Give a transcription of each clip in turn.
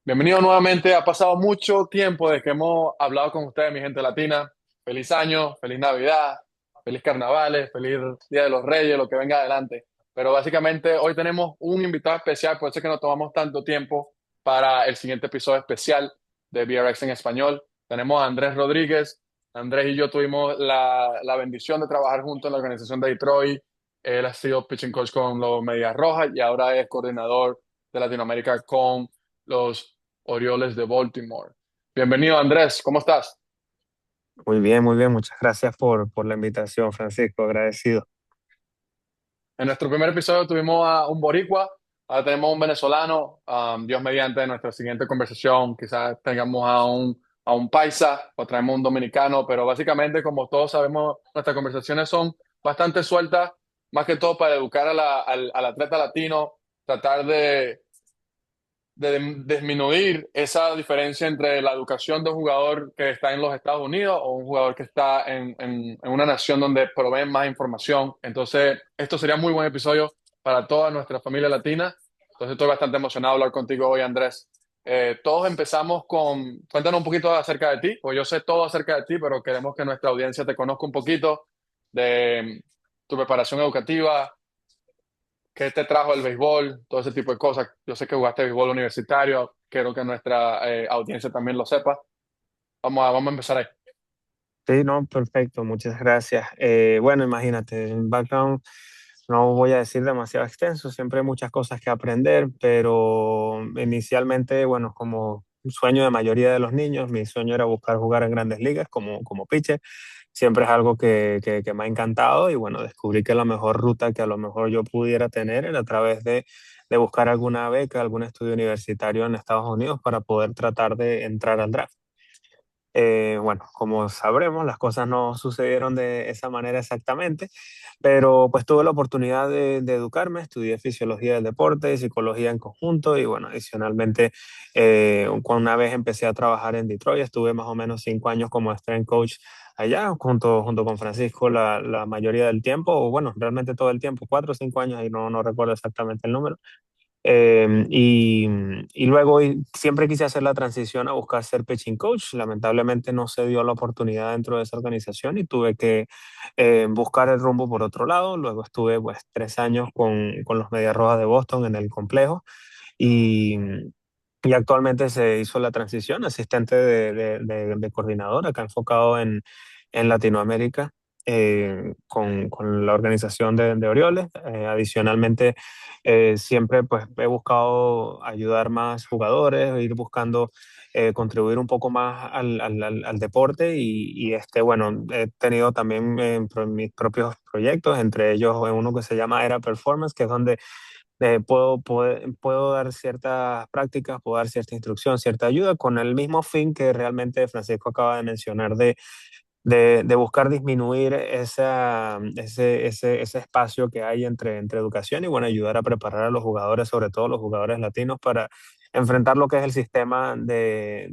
Bienvenido nuevamente. Ha pasado mucho tiempo desde que hemos hablado con ustedes, mi gente latina. Feliz año, feliz Navidad, feliz carnavales, feliz Día de los Reyes, lo que venga adelante. Pero básicamente hoy tenemos un invitado especial, por eso es que nos tomamos tanto tiempo para el siguiente episodio especial de BRX en español. Tenemos a Andrés Rodríguez. Andrés y yo tuvimos la bendición de trabajar juntos en la organización de Detroit. Él ha sido pitching coach con los Medias Rojas y ahora es coordinador de Latinoamérica con los Orioles de Baltimore. Bienvenido, Andrés, ¿cómo estás? Muy bien, muy bien. Muchas gracias por la invitación, Francisco. Agradecido. En nuestro primer episodio tuvimos a un boricua, ahora tenemos un venezolano. Dios mediante, en nuestra siguiente conversación quizás tengamos a un paisa o traemos un dominicano, pero básicamente, como todos sabemos, nuestras conversaciones son bastante sueltas, más que todo para educar al atleta latino, tratar de disminuir esa diferencia entre la educación de un jugador que está en los Estados Unidos o un jugador que está en una nación donde proveen más información. Entonces, esto sería un muy buen episodio para toda nuestra familia latina. Entonces, estoy bastante emocionado de hablar contigo hoy, Andrés. Todos empezamos con, cuéntanos un poquito acerca de ti, pues yo sé todo acerca de ti, pero queremos que nuestra audiencia te conozca un poquito de tu preparación educativa. ¿Qué te trajo el béisbol? Todo ese tipo de cosas. Yo sé que jugaste béisbol universitario, quiero que nuestra audiencia también lo sepa. Vamos a empezar ahí. Sí, no, perfecto. Muchas gracias. Bueno, imagínate, un background no voy a decir demasiado extenso, siempre hay muchas cosas que aprender, pero inicialmente, bueno, como un sueño de mayoría de los niños, mi sueño era buscar jugar en grandes ligas como pitcher. Siempre es algo que me ha encantado y bueno, descubrí que la mejor ruta que a lo mejor yo pudiera tener era a través de buscar alguna beca, algún estudio universitario en Estados Unidos para poder tratar de entrar al draft. Bueno, como sabremos, las cosas no sucedieron de esa manera exactamente, pero pues tuve la oportunidad de educarme, estudié fisiología del deporte y psicología en conjunto y bueno, adicionalmente, una vez empecé a trabajar en Detroit, estuve más o menos 5 años como strength coach allá, junto con Francisco la mayoría del tiempo, o bueno, realmente todo el tiempo, 4 o 5 años y no recuerdo exactamente el número. Y luego siempre quise hacer la transición a buscar ser pitching coach. Lamentablemente no se dio la oportunidad dentro de esa organización y tuve que buscar el rumbo por otro lado. Luego estuve pues 3 años con los Medias Rojas de Boston en el complejo y, y actualmente se hizo la transición, asistente de coordinador, acá enfocado en Latinoamérica. Con la organización de Orioles. Adicionalmente, siempre pues he buscado ayudar más jugadores, ir buscando contribuir un poco más al deporte bueno, he tenido también mis propios proyectos, entre ellos uno que se llama Era Performance, que es donde puedo dar ciertas prácticas, puedo dar cierta instrucción, cierta ayuda, con el mismo fin que realmente Francisco acaba de mencionar de buscar disminuir ese espacio que hay entre educación y bueno, ayudar a preparar a los jugadores, sobre todo los jugadores latinos, para enfrentar lo que es el sistema de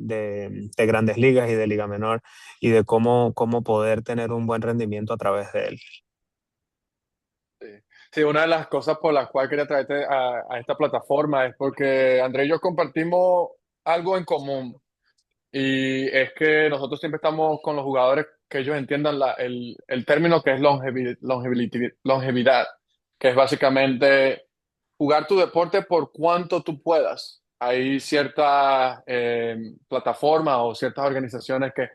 grandes ligas y de liga menor y de cómo poder tener un buen rendimiento a través de él. Sí. Sí, una de las cosas por las cuales quería traerte a esta plataforma es porque Andrés y yo compartimos algo en común y es que nosotros siempre estamos con los jugadores que ellos entiendan el término que es longevidad, que es básicamente jugar tu deporte por cuanto tú puedas. Hay ciertas plataformas o ciertas organizaciones que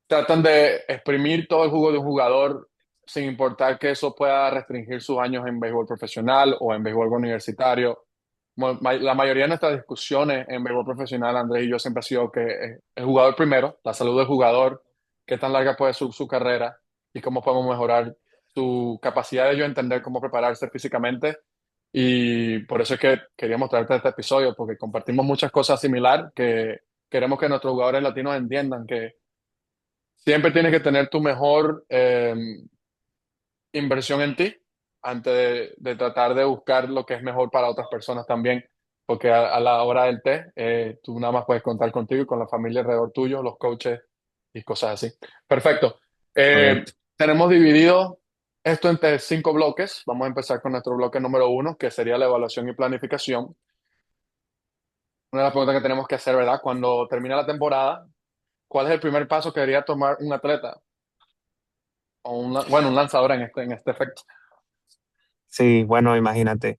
tratan de exprimir todo el jugo de un jugador sin importar que eso pueda restringir sus años en béisbol profesional o en béisbol universitario. La mayoría de nuestras discusiones en béisbol profesional, Andrés y yo, siempre ha sido que el jugador primero, la salud del jugador, qué tan larga puede ser su carrera y cómo podemos mejorar su capacidad de yo entender cómo prepararse físicamente. Y por eso es que quería mostrarte este episodio, porque compartimos muchas cosas similares que queremos que nuestros jugadores latinos entiendan que siempre tienes que tener tu mejor inversión en ti antes de tratar de buscar lo que es mejor para otras personas también, porque a la hora del té, tú nada más puedes contar contigo y con la familia alrededor tuyo, los coaches y cosas así. Perfecto. Eh, Correcto. tenemos dividido esto entre 5 bloques. Vamos a empezar con nuestro bloque número 1, que sería la evaluación y planificación. una de las preguntas que tenemos que hacer, ¿verdad? Cuando termina la temporada, ¿cuál es el primer paso que debería tomar un atleta o bueno, un lanzador en este efecto? Sí, bueno, imagínate.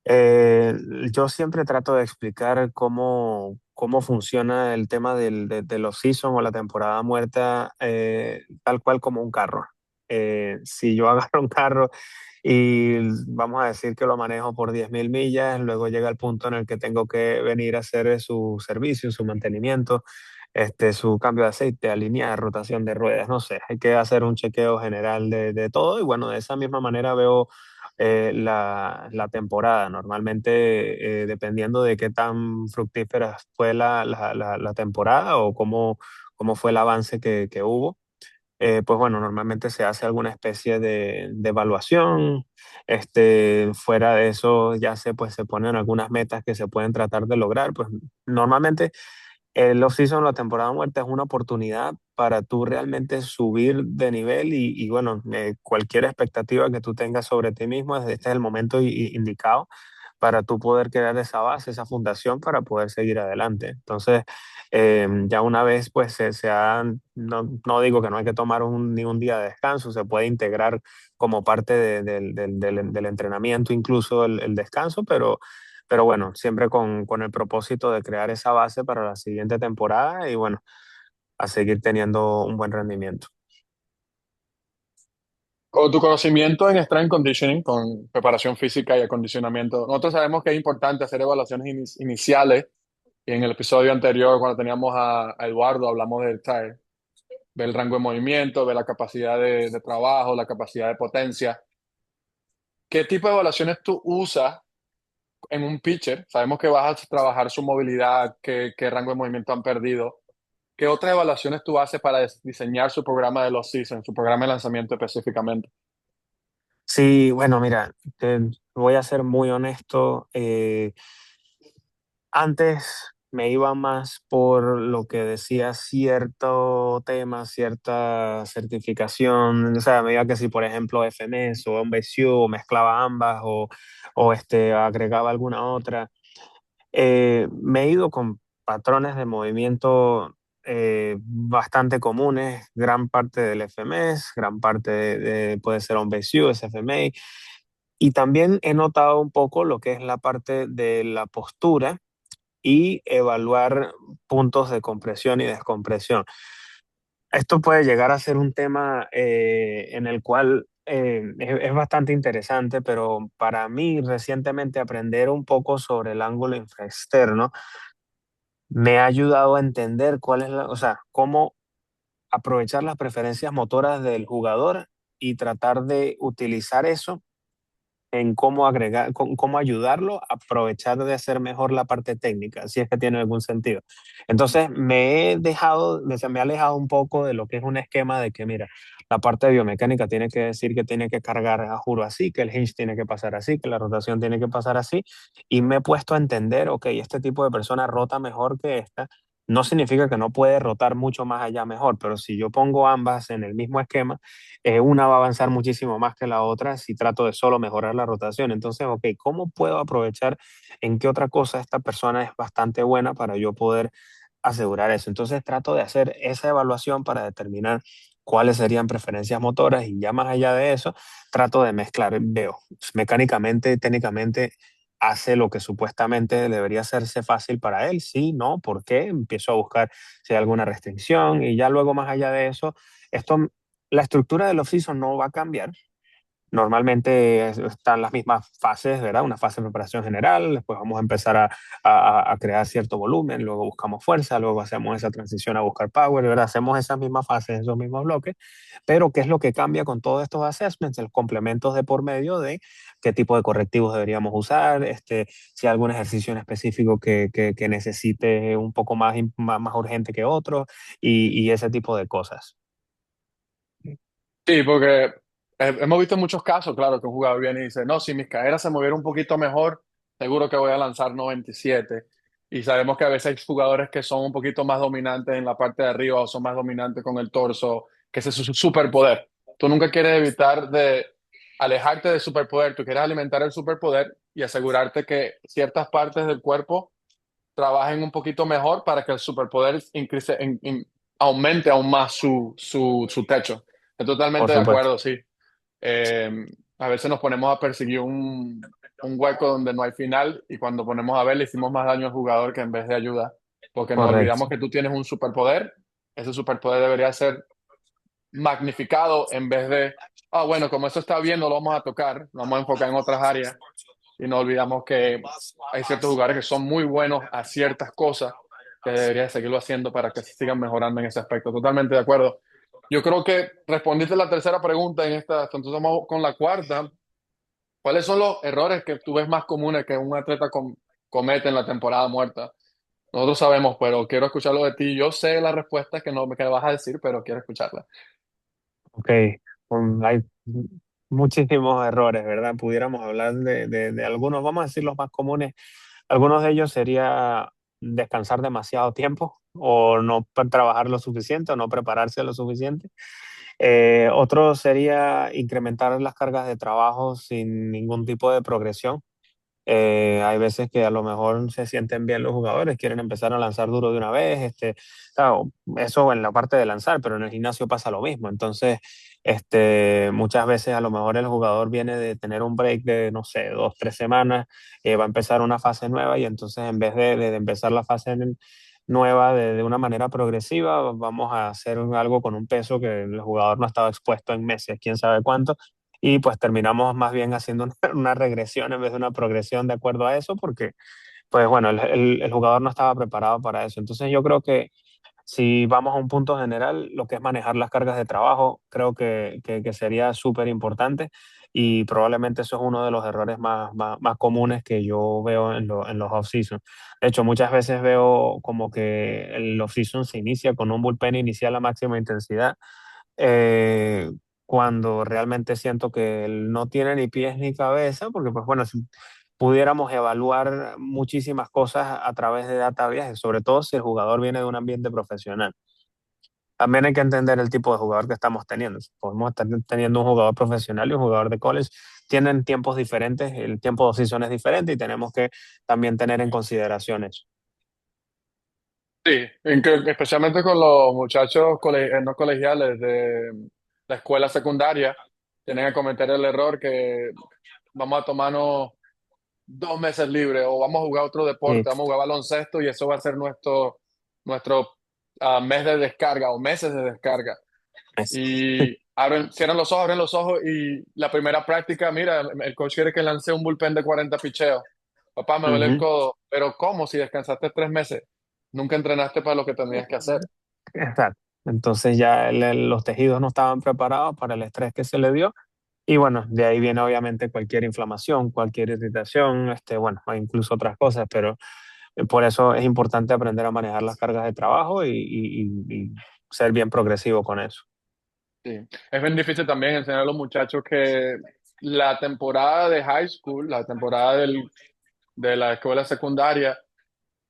Eh, yo siempre trato de explicar cómo funciona el tema de los season o la temporada muerta, tal cual como un carro. Si yo agarro un carro y vamos a decir que lo manejo por 10.000 millas, luego llega el punto en el que tengo que venir a hacer su servicio, su mantenimiento, su cambio de aceite, alinear, rotación de ruedas, no sé, hay que hacer un chequeo general de todo y bueno, de esa misma manera veo la temporada. Normalmente, dependiendo de qué tan fructífera fue la temporada o cómo fue el avance que hubo, pues bueno, normalmente se hace alguna especie de evaluación. Fuera de eso, pues se ponen algunas metas que se pueden tratar de lograr. Pues normalmente el off-season, la temporada muerta, es una oportunidad para tú realmente subir de nivel y bueno, cualquier expectativa que tú tengas sobre ti mismo, este es el momento indicado para tú poder crear esa base, esa fundación para poder seguir adelante. Entonces, ya una vez, pues no digo que no hay que tomar ni un día de descanso, se puede integrar como parte del entrenamiento, incluso el descanso, pero bueno, siempre con el propósito de crear esa base para la siguiente temporada y bueno, a seguir teniendo un buen rendimiento. Con tu conocimiento en strength conditioning, con preparación física y acondicionamiento, nosotros sabemos que es importante hacer evaluaciones iniciales. Y en el episodio anterior, cuando teníamos a Eduardo, hablamos del TAE, del rango de movimiento, de la capacidad de trabajo, la capacidad de potencia. ¿Qué tipo de evaluaciones tú usas en un pitcher? Sabemos que vas a trabajar su movilidad, qué rango de movimiento han perdido. ¿Qué otras evaluaciones tú haces para diseñar su programa de los season, su programa de lanzamiento específicamente? Sí, bueno, mira, te voy a ser muy honesto. Antes me iba más por lo que decía cierto tema, cierta certificación, o sea, me iba que si por ejemplo FMS o MBSU o mezclaba ambas o agregaba alguna otra. Me he ido con patrones de movimiento bastante comunes, gran parte del FMS, gran parte puede ser OnBase SFMA, y también he notado un poco lo que es la parte de la postura y evaluar puntos de compresión y descompresión. Esto puede llegar a ser un tema en el cual es bastante interesante, pero para mí recientemente aprender un poco sobre el ángulo infraexterno me ha ayudado a entender o sea, cómo aprovechar las preferencias motoras del jugador y tratar de utilizar eso en cómo agregar, cómo ayudarlo a aprovechar de hacer mejor la parte técnica, si es que tiene algún sentido. Entonces, me ha alejado un poco de lo que es un esquema de que, mira, la parte de biomecánica tiene que decir que tiene que cargar a juro así, que el hinge tiene que pasar así, que la rotación tiene que pasar así, y me he puesto a entender, ok, este tipo de persona rota mejor que esta. No significa que no puede rotar mucho más allá mejor, pero si yo pongo ambas en el mismo esquema, una va a avanzar muchísimo más que la otra si trato de solo mejorar la rotación. Entonces, ok, ¿cómo puedo aprovechar en qué otra cosa esta persona es bastante buena para yo poder asegurar eso? Entonces, trato de hacer esa evaluación para determinar cuáles serían preferencias motoras y ya más allá de eso, trato de mezclar, veo, mecánicamente, técnicamente, hace lo que supuestamente debería hacerse fácil para él, sí, no, ¿por qué? Empiezo a buscar si hay alguna restricción y ya luego más allá de eso, esto la estructura del off-season no va a cambiar. Normalmente están las mismas fases, ¿verdad? Una fase de preparación general, después vamos a empezar a crear cierto volumen, luego buscamos fuerza, luego hacemos esa transición a buscar power, ¿verdad? Hacemos esas mismas fases, esos mismos bloques, pero ¿qué es lo que cambia con todos estos assessments? Los complementos de por medio de qué tipo de correctivos deberíamos usar, si hay algún ejercicio en específico que necesite un poco más urgente que otro y ese tipo de cosas. Sí, porque hemos visto muchos casos, claro, que un jugador viene y dice, no, si mis caderas se movieran un poquito mejor, seguro que voy a lanzar 97. Y sabemos que a veces hay jugadores que son un poquito más dominantes en la parte de arriba o son más dominantes con el torso, que ese es su superpoder. Tú nunca quieres evitar de alejarte del superpoder, tú quieres alimentar el superpoder y asegurarte que ciertas partes del cuerpo trabajen un poquito mejor para que el superpoder aumente aún más su techo. Estoy Por totalmente de supuesto, acuerdo, sí. Eh, a veces nos ponemos a perseguir un hueco donde no hay final y cuando ponemos a ver le hicimos más daño al jugador que en vez de ayuda, porque nos correcto, olvidamos que tú tienes un superpoder, ese superpoder debería ser magnificado en vez de, ah, bueno, como eso está bien, no lo vamos a tocar, nos vamos a enfocar en otras áreas y no olvidamos que hay ciertos jugadores que son muy buenos a ciertas cosas que debería seguirlo haciendo para que sigan mejorando en ese aspecto. Totalmente de acuerdo. Yo creo que respondiste la tercera pregunta en esta, entonces vamos con la cuarta. ¿Cuáles son los errores que tú ves más comunes que un atleta comete en la temporada muerta? Nosotros sabemos, pero quiero escucharlo de ti. Yo sé la respuesta que no me vas a decir, pero quiero escucharla. ok. Hay muchísimos errores, ¿verdad? Pudiéramos hablar de algunos, vamos a decir los más comunes. Algunos de ellos sería descansar demasiado tiempo o no trabajar lo suficiente o no prepararse lo suficiente. Otro sería incrementar las cargas de trabajo sin ningún tipo de progresión. Hay veces que a lo mejor se sienten bien los jugadores, quieren empezar a lanzar duro de una vez, claro, eso en la parte de lanzar, pero en el gimnasio pasa lo mismo. Entonces, muchas veces a lo mejor el jugador viene de tener un break de, no sé, 2, 3 semanas, va a empezar una fase nueva y entonces en vez de empezar la fase nueva de una manera progresiva, vamos a hacer algo con un peso que el jugador no ha estado expuesto en meses, quién sabe cuánto, y pues terminamos más bien haciendo una regresión en vez de una progresión de acuerdo a eso, porque pues bueno, el jugador no estaba preparado para eso. Entonces yo creo que si vamos a un punto general, lo que es manejar las cargas de trabajo, creo que sería súper importante y probablemente eso es uno de los errores más comunes que yo veo en los off-season. De hecho, muchas veces veo como que el off-season se inicia con un bullpen inicial a máxima intensidad, eh, cuando realmente siento que él no tiene ni pies ni cabeza, porque pues bueno, si pudiéramos evaluar muchísimas cosas a través de data viajes, sobre todo si el jugador viene de un ambiente profesional. También hay que entender el tipo de jugador que estamos teniendo. Si podemos estar teniendo un jugador profesional y un jugador de college. Tienen tiempos diferentes, el tiempo de season es diferente y tenemos que también tener en consideración eso. Sí, especialmente con los muchachos no colegiales de la escuela secundaria, tienen que cometer el error que vamos a tomarnos 2 meses libres o vamos a jugar otro Sí, deporte, vamos a jugar baloncesto y eso va a ser nuestro mes de descarga o meses de descarga. es- Y cierran los ojos, abren los ojos y la primera práctica, mira, el coach quiere que lance un bullpen de 40 picheos. Papá, me duele el Ujú. codo, pero ¿cómo si descansaste 3 meses? Nunca entrenaste para lo que tenías que hacer. Exacto. Entonces ya los tejidos no estaban preparados para el estrés que se le dio. Y bueno, de ahí viene obviamente cualquier inflamación, cualquier irritación, bueno, o incluso otras cosas, pero por eso es importante aprender a manejar las cargas de trabajo y ser bien progresivo con eso. Sí. Es bien difícil también enseñar a los muchachos que la temporada de high school, la temporada de la escuela secundaria,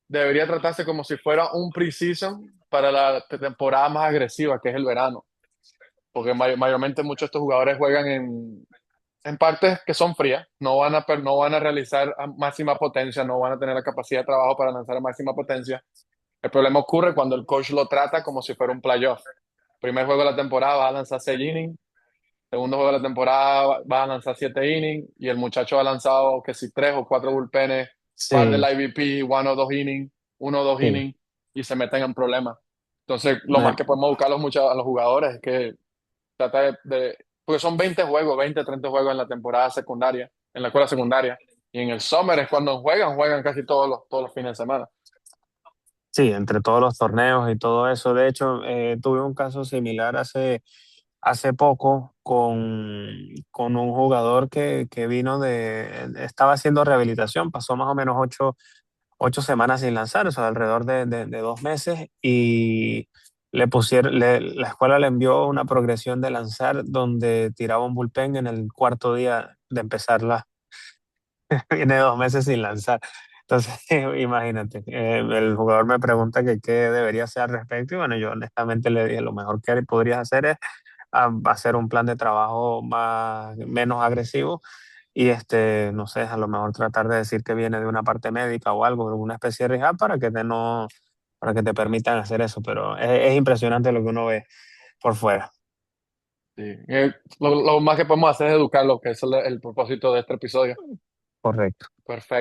debería tratarse como si fuera un preseason para la temporada más agresiva, que es el verano. Porque mayormente muchos de estos jugadores juegan en partes que son frías, no van a realizar a máxima potencia, no van a tener la capacidad de trabajo para lanzar a máxima potencia. El problema ocurre cuando el coach lo trata como si fuera un playoff. Primer juego de la temporada va a lanzar 6 innings, segundo juego de la temporada va a lanzar 7 innings y el muchacho ha lanzado que si 3 o 4 bullpenes, par del Sí, IVP, 1 o 2 innings, 1 o 2 innings sí. y se meten en problemas. Entonces, lo más Me- que podemos buscar a los jugadores es que trata porque son 20 juegos, 20, 30 juegos en la temporada secundaria, en la escuela secundaria. Y en el summer es cuando juegan casi todos los fines de semana. sí, entre todos los torneos y todo eso. De hecho, tuve un caso similar hace poco con un jugador que vino estaba haciendo rehabilitación, pasó más o menos 8 semanas sin lanzar, o sea, alrededor de 2 meses, y la escuela le envió una progresión de lanzar donde tiraba un bullpen en el cuarto día de empezarla. Viene 2 meses sin lanzar. Entonces, imagínate, el jugador me pregunta que qué debería hacer al respecto y bueno, yo honestamente le dije, lo mejor que podrías hacer es hacer un plan de trabajo menos agresivo y no sé, a lo mejor tratar de decir que viene de una parte médica o algo, alguna especie de rehab para que te permitan hacer eso, pero es impresionante lo que uno ve por fuera. Sí. Lo más que podemos hacer es educarlo, que es el propósito de este episodio. Correcto. Perfecto.